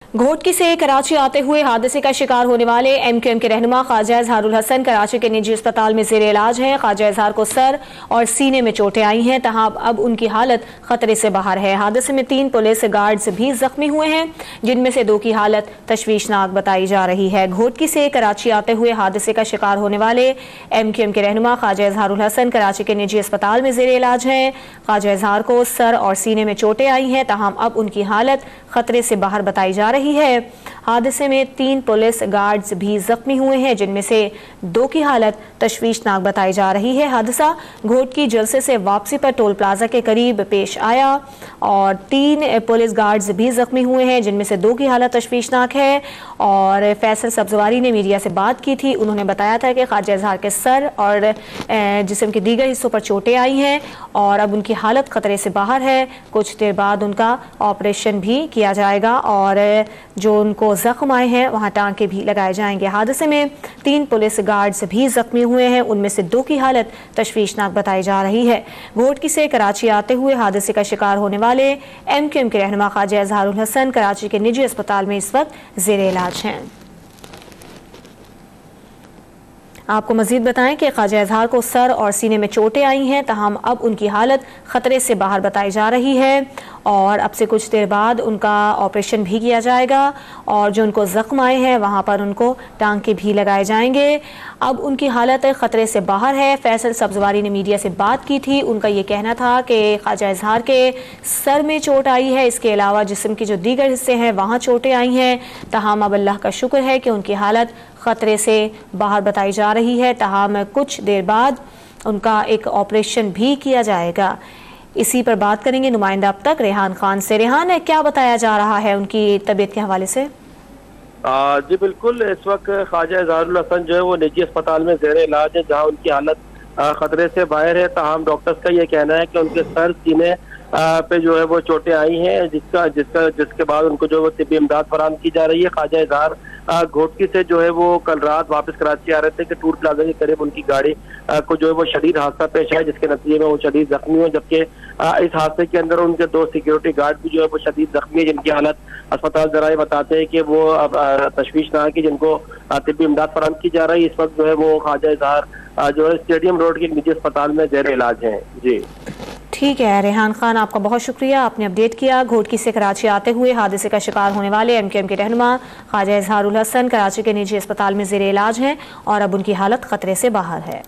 घोटकी से कराची आते हुए हादसे का शिकार होने वाले MQM के रहनुमा ख्वाजा इजहारुल हसन कराची के निजी अस्पताल में जेर इलाज हैं। ख्वाजा इजहार को सर और सीने में चोटें आई हैं, तहां अब उनकी हालत खतरे से बाहर है। हादसे में 3 पुलिस गार्ड्स भी जख्मी हुए हैं, जिनमें से 2 की हालत तशवीशनाक बताई जा रही है। घोटकी से कराची आते हुए हादसे का शिकार होने वाले MQM के रहनुमा ख्वाजा इजहारुल हसन कराची के निजी अस्पताल में जेर इलाज हैं। ख्वाजा इजहार को सर और सीने में चोटें आई हैं, तहां अब उनकी हालत खतरे से बाहर बताई जा रही है। हादसे में 3 पुलिस गार्ड्स भी जख्मी हुए हैं, जिनमें से 2 की हालत तशवीशनाक बताई जा रही है। हादसा घोटकी जलसे से वापसी पर टोल प्लाजा के करीब पेश आया और 3 पुलिस गार्ड्स भी जख्मी हुए हैं, जिनमें से 2 की हालत तशवीशनाक है। और फैसल सब्जवारी ने मीडिया से बात की थी। उन्होंने बताया था कि ख्वाजा इजहार के सर और जिस्म के दीगर हिस्सों पर चोटें आई हैं और अब उनकी हालत खतरे से बाहर है। कुछ देर बाद उनका ऑपरेशन भी किया जाएगा और जो उनको जख्म आए हैं वहां टांके भी लगाए जाएंगे। हादसे में 3 पुलिस गार्ड्स भी जख्मी हुए हैं, उनमें से 2 की हालत तशवीशनाक बताई जा रही है। घोटकी से कराची आते हुए हादसे का शिकार होने वाले MQM के रहनुमा ख्वाजा इजहारुल हसन कराची के निजी अस्पताल में इस वक्त जेर इलाज हैं। आपको मजीद बताएं कि ख्वाजा इजहार को सर और सीने में चोटें आई हैं, तहम अब उनकी हालत खतरे से बाहर बताई जा रही है और अब से कुछ देर बाद उनका ऑपरेशन भी किया जाएगा और जो उनको जख्म आए हैं वहां पर उनको टांके भी लगाए जाएंगे। अब उनकी हालत खतरे से बाहर है। फैसल सब्जवारी ने मीडिया से बात की थी। उनका ये कहना था कि ख्वाजा इजहार के सर में चोट आई है, इसके अलावा जिस्म के जो दीगर हिस्से हैं वहाँ चोटें आई हैं। तहम अब अल्लाह का शुक्र है कि उनकी हालत खतरे से बाहर बताई जा रही है। तहम कुछ देर बाद उनका एक ऑपरेशन भी किया जाएगा। इसी पर बात करेंगे नुमाइंदा अब तक रेहान खान से। रेहान, क्या बताया जा रहा है उनकी तबीयत के हवाले से? जी बिल्कुल, इस वक्त ख्वाजा इजहारुल हसन जो है वो निजी अस्पताल में जेर इलाज है, जहां उनकी हालत खतरे से बाहर है। ताहम डॉक्टर्स का ये कहना है कि उनके सर सीने पे जो है वो चोटें आई हैं, जिसके बाद उनको जो है तिब्बी इमदाद फराहम की जा रही है। ख्वाजा इजहार घोटकी से जो है वो कल रात वापस कराची आ रहे थे कि टूर प्लाजा के करीब उनकी गाड़ी को जो है वो शदीद हादसा पेश आया, जिसके नतीजे में वो शदीद जख्मी हुए। जबकि इस हादसे के अंदर उनके 2 सिक्योरिटी गार्ड भी जो है वो शदीद जख्मी है, जिनकी हालत अस्पताल जराए बताते हैं कि वो अब तशवीशनाक है, जिनको तिब्बी इमदाद फराहम की जा रही है। इस वक्त जो है वो ख्वाजा इजहार जो है स्टेडियम रोड के निजी अस्पताल में जेर इलाज है। जी ठीक है रेहान खान, आपका बहुत शुक्रिया, आपने अपडेट किया। घोटकी से कराची आते हुए हादसे का शिकार होने वाले MQM के रहनुमा ख्वाजा इजहारुल हसन कराची के निजी अस्पताल में जेर इलाज हैं और अब उनकी हालत खतरे से बाहर है।